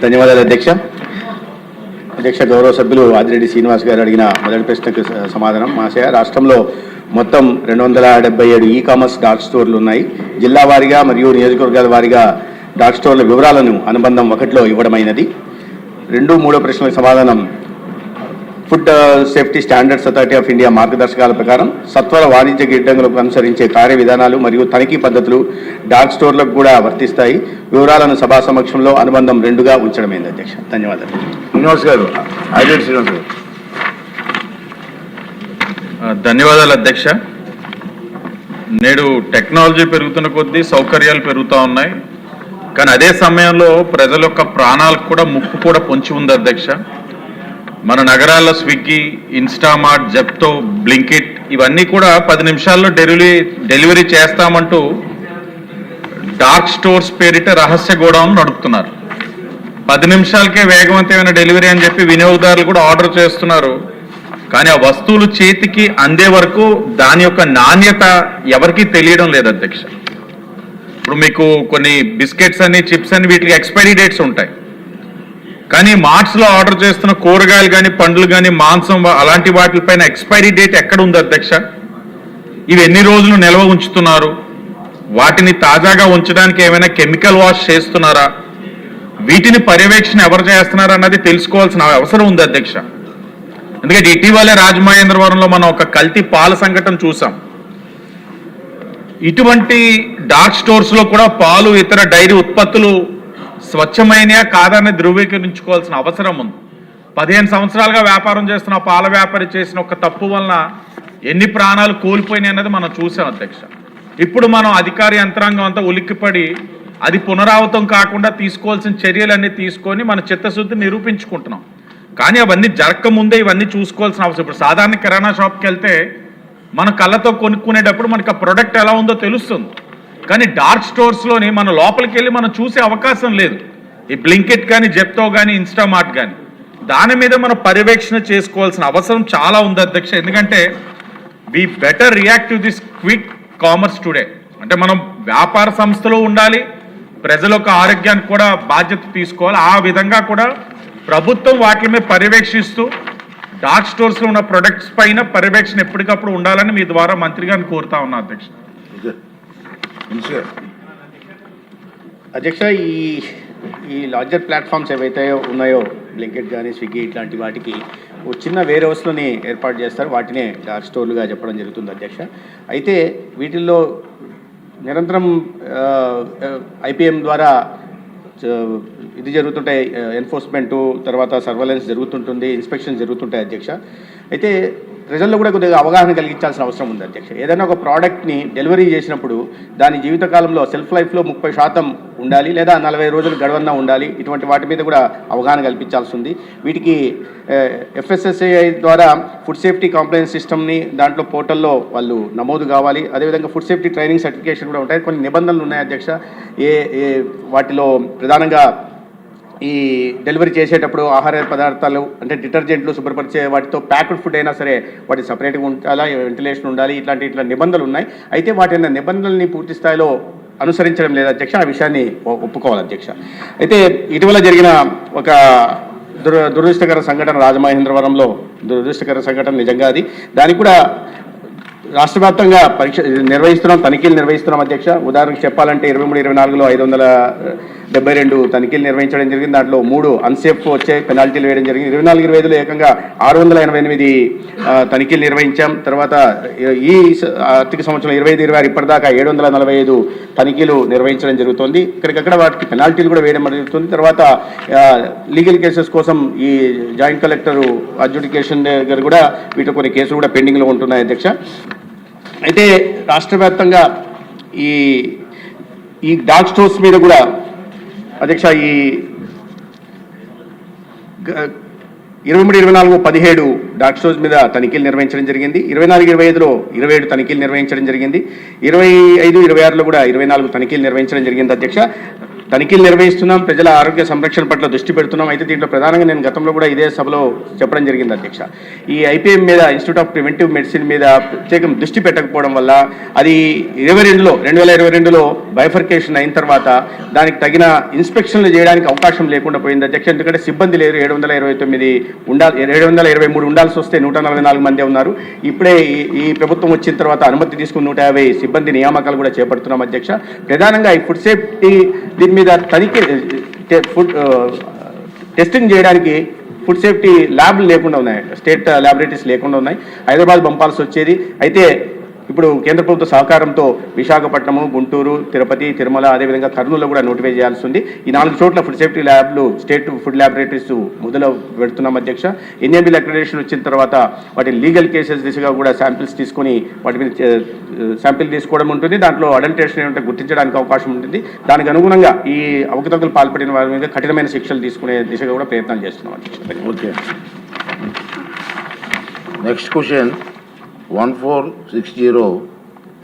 ధన్యవాదాలు అధ్యక్ష. గౌరవ సభ్యులు ఆదిరెడ్డి శ్రీనివాస్ గారు అడిగిన మొదటి ప్రశ్నకు సమాధానం. మాసయ రాష్ట్రంలో మొత్తం 277 ఈ-కామర్స్ డార్క్ స్టోర్లు ఉన్నాయి. జిల్లా వారీగా మరియు నియోజకవర్గాల వారీగా డార్క్ స్టోర్ల వివరాలను అనుబంధం 1లో ఇవ్వడమైనది. 2, 3 ప్రశ్నలకు సమాధానం. Food safety standards authority of India మార్గదర్శకాల ప్రకారం సత్వర వాణిజ్య గిడ్డంగులకు అనుసరించే కార్య విధానాలు మరియు తనిఖీ పద్ధతులు డార్క్ స్టోర్లకు కూడా వర్తిస్తాయి. వివరాలను సభా సమక్షంలో అనుబంధం 2గా ఉంచడమైంది అధ్యక్ష. ధన్యవాదాలు. శ్రీనివాస్ గారు, ఆదిరెడ్డి శ్రీనివాస్ గారు. ధన్యవాదాలు అధ్యక్ష. నేడు టెక్నాలజీ పెరుగుతున్న కొద్దీ సౌకర్యాలు పెరుగుతూ ఉన్నాయి. కానీ అదే సమయంలో ప్రజల యొక్క ప్రాణాలకు కూడా ముప్పు కూడా పొంచి ఉంది అధ్యక్ష. మన నగరాల్లో స్విగ్గీ, ఇన్స్టామార్ట్, జెప్టో, బ్లింకిట్ ఇవన్నీ కూడా 10 నిమిషాల్లో డెలివరీ చేస్తామంటూ డార్క్ స్టోర్స్ పేరిట రహస్య గోడౌన్ నడుపుతున్నారు. 10 నిమిషాలకే వేగవంతమైన డెలివరీ అని చెప్పి వినియోగదారులు కూడా ఆర్డర్ చేస్తున్నారు. కానీ ఆ వస్తువులు చేతికి అందే వరకు దాని యొక్క నాణ్యత ఎవరికీ తెలియడం లేదు అధ్యక్ష. ఇప్పుడు మీకు కొన్ని బిస్కెట్స్ అని, చిప్స్ అని వీటికి ఎక్స్పైరీ డేట్స్ ఉంటాయి. కానీ మార్ట్స్లో ఆర్డర్ చేస్తున్న కూరగాయలు కానీ, పండ్లు కానీ, మాంసం అలాంటి వాటిపైన ఎక్స్పైరీ డేట్ ఎక్కడ ఉంది అధ్యక్ష? ఇవి ఎన్ని రోజులు నిల్వ ఉంచుతున్నారు? వాటిని తాజాగా ఉంచడానికి ఏమైనా కెమికల్ వాష్ చేస్తున్నారా? వీటిని పర్యవేక్షణ ఎవరు చేస్తున్నారా అన్నది తెలుసుకోవాల్సిన అవసరం ఉంది అధ్యక్ష. ఎందుకంటే ఇటీవలే రాజమహేంద్రవరంలో మనం ఒక కల్తీ పాల సంఘటన చూసాం. ఇటువంటి డార్క్ స్టోర్స్లో కూడా పాలు, ఇతర డైరీ ఉత్పత్తులు స్వచ్ఛమైనయా కాదని ధృవీకరించుకోవాల్సిన అవసరం ఉంది. 15 సంవత్సరాలుగా వ్యాపారం చేస్తున్న పాల వ్యాపారి చేసిన ఒక తప్పు వలన ఎన్ని ప్రాణాలు కోల్పోయినాయి అన్నది మనం చూసాం అధ్యక్ష. ఇప్పుడు మనం అధికార యంత్రాంగం అంతా ఉలిక్కిపడి అది పునరావృతం కాకుండా తీసుకోవాల్సిన చర్యలన్నీ తీసుకొని మన చిత్తశుద్ధి నిరూపించుకుంటున్నాం. కానీ అవన్నీ జరగకముందే ఇవన్నీ చూసుకోవాల్సిన అవసరం. ఇప్పుడు సాధారణ కిరాణా షాప్కి వెళ్తే మన కళ్ళతో కొనుక్కునేటప్పుడు మనకు ఆ ప్రొడక్ట్ ఎలా ఉందో తెలుస్తుంది. కానీ డార్క్ స్టోర్స్లోని మన లోపలికి వెళ్ళి మనం చూసే అవకాశం లేదు. ఈ బ్లింకిట్ కానీ, జెప్టో కానీ, ఇన్స్టామార్ట్ కానీ దాని మీద మనం పర్యవేక్షణ చేసుకోవాల్సిన అవసరం చాలా ఉంది అధ్యక్ష. ఎందుకంటే we better react to this quick commerce today. అంటే మనం వ్యాపార సంస్థలో ఉండాలి, ప్రజల యొక్క ఆరోగ్యానికి కూడా బాధ్యత తీసుకోవాలి. ఆ విధంగా కూడా ప్రభుత్వం వాటి మీద పర్యవేక్షిస్తూ డార్క్ స్టోర్స్లో ఉన్న ప్రొడక్ట్స్ పైన పర్యవేక్షణ ఎప్పటికప్పుడు ఉండాలని మీ ద్వారా మంత్రి గారిని కోరుతా ఉన్నా అధ్యక్ష. అధ్యక్ష, ఈ లార్జర్ ప్లాట్ఫామ్స్ ఏవైతే ఉన్నాయో, బ్లింకిట్ కానీ, స్విగ్గీ ఇట్లాంటి వాటికి చిన్న వేర్ హౌస్లోని ఏర్పాటు చేస్తారు. వాటినే డార్క్ స్టోర్లుగా చెప్పడం జరుగుతుంది అధ్యక్ష. అయితే వీటిల్లో నిరంతరం IPM ద్వారా ఇది జరుగుతుంటాయి, ఎన్ఫోర్స్మెంటు, తర్వాత సర్వేలెన్స్ జరుగుతుంటుంది, ఇన్స్పెక్షన్ జరుగుతుంటాయి అధ్యక్ష. అయితే ప్రజల్లో కూడా కొద్దిగా అవగాహన కలిగించాల్సిన అవసరం ఉంది అధ్యక్ష. ఏదైనా ఒక ప్రోడక్ట్ని డెలివరీ చేసినప్పుడు దాని జీవితకాలంలో సెల్ఫ్ లైఫ్లో 30% ఉండాలి, లేదా 40 రోజులు గడవన్నా ఉండాలి. ఇటువంటి వాటి మీద కూడా అవగాహన కల్పించాల్సి ఉంది. వీటికి FSSAI ద్వారా ఫుడ్ సేఫ్టీ కంప్లైంట్ సిస్టమ్ని దాంట్లో పోర్టల్లో వాళ్ళు నమోదు కావాలి. అదేవిధంగా ఫుడ్ సేఫ్టీ ట్రైనింగ్ సర్టిఫికేషన్ కూడా ఉంటాయి. కొన్ని నిబంధనలు ఉన్నాయి అధ్యక్ష. వాటిలో ప్రధానంగా ఈ డెలివరీ చేసేటప్పుడు ఆహార పదార్థాలు అంటే డిటర్జెంట్లు, శుభ్రపరిచే వాటితో ప్యాక్డ్ ఫుడ్ అయినా సరే వాటి సపరేట్గా ఉండాలి, వెంటిలేషన్ ఉండాలి, ఇట్లా నిబంధనలు ఉన్నాయి. అయితే వాటి నిబంధనల్ని పూర్తి స్థాయిలో అనుసరించడం లేదు అధ్యక్ష. ఆ విషయాన్ని ఒప్పుకోవాలి అధ్యక్ష. అయితే ఇటీవల జరిగిన ఒక దురదృష్టకర సంఘటన, రాజమహేంద్రవరంలో దురదృష్టకర సంఘటన నిజంగా అది. దానికి కూడా రాష్ట్ర వ్యాప్తంగా తనిఖీలు నిర్వహిస్తున్నాం అధ్యక్ష. ఉదాహరణకు చెప్పాలంటే 23-24లో 572 తనిఖీలు నిర్వహించడం జరిగింది. దాంట్లో 3 అన్సేఫ్ వచ్చే పెనాల్టీలు వేయడం జరిగింది. 24-25లో ఏకంగా 688 తనిఖీలు నిర్వహించాం. తర్వాత ఈ ఆర్థిక సంవత్సరం 25-26 ఇప్పటిదాకా 745 తనిఖీలు నిర్వహించడం జరుగుతుంది. ఇక్కడికక్కడ వాటికి పెనాల్టీలు కూడా వేయడం జరుగుతుంది. తర్వాత లీగల్ కేసెస్ కోసం ఈ జాయింట్ కలెక్టర్ అడ్జుడికేషన్ దగ్గర కూడా వీటిలో కొన్ని కేసులు కూడా పెండింగ్లో ఉంటున్నాయి అధ్యక్ష. అయితే రాష్ట్ర వ్యాప్తంగా ఈ డార్క్ స్టోర్స్ మీద కూడా అధ్యక్ష ఈ 23-24 17 డార్క్ స్టోర్స్ మీద తనిఖీలు నిర్వహించడం జరిగింది. 24-25లో 27 తనిఖీలు నిర్వహించడం జరిగింది. 25-26లో కూడా 24 తనిఖీలు నిర్వహించడం జరిగింది అధ్యక్ష. తనిఖీలు నిర్వహిస్తున్నాం, ప్రజల ఆరోగ్య సంరక్షణ పట్ల దృష్టి పెడుతున్నాం. అయితే దీంట్లో ప్రధానంగా నేను గతంలో కూడా ఇదే సభలో చెప్పడం జరిగింది అధ్యక్ష. ఈ ఐపీఎం మీద, ఇన్స్టిట్యూట్ ఆఫ్ ప్రివెంటివ్ మెడిసిన్ మీద ప్రత్యేకం దృష్టి పెట్టకపోవడం వల్ల అది 2022లో బైఫర్కేషన్ అయిన తర్వాత దానికి తగిన ఇన్స్పెక్షన్లు చేయడానికి అవకాశం లేకుండా పోయింది అధ్యక్ష. ఎందుకంటే సిబ్బంది లేరు. 723 ఉండాల్సి వస్తే 144 మంది ఉన్నారు. ఇప్పుడే ఈ ప్రభుత్వం వచ్చిన తర్వాత అనుమతి తీసుకుని 150 సిబ్బంది నియామకాలు కూడా చేపడుతున్నాం అధ్యక్ష. ప్రధానంగా ఈ ఫుడ్ సేఫ్టీ దీని మీద తనిఖీ టెస్టింగ్ చేయడానికి ఫుడ్ సేఫ్టీ ల్యాబ్లు లేకుండా ఉన్నాయి, స్టేట్ ల్యాబొరేటరీస్ లేకుండా ఉన్నాయి. హైదరాబాద్ పంపాల్సి వచ్చేది. అయితే ఇప్పుడు కేంద్ర ప్రభుత్వ సహకారంతో విశాఖపట్నము, గుంటూరు, తిరుపతి, తిరుమల, అదేవిధంగా కర్నూలులో కూడా నోటిఫై చేయాల్సి ఉంది. ఈ 4 చోట్ల ఫుడ్ సేఫ్టీ ల్యాబ్లు, స్టేట్ ఫుడ్ ల్యాబొరేటరీస్ మొదలు పెడుతున్నాం అధ్యక్ష. ఎన్ఏబిల్ అక్రిడిటేషన్ వచ్చిన తర్వాత వాటి లీగల్ కేసెస్ దిశగా కూడా శాంపిల్స్ తీసుకొని వాటి మీద శాంపిల్ తీసుకోవడం ఉంటుంది. దాంట్లో అడల్టరేషన్ ఏమంటే గుర్తించడానికి అవకాశం ఉంటుంది. దానికి అనుగుణంగా ఈ అవకతవకలు పాల్పడిన వారి మీద కఠినమైన శిక్షలు తీసుకునే దిశగా కూడా ప్రయత్నాలు చేస్తున్నాం అధ్యక్ష. ఓకే. Next question 1460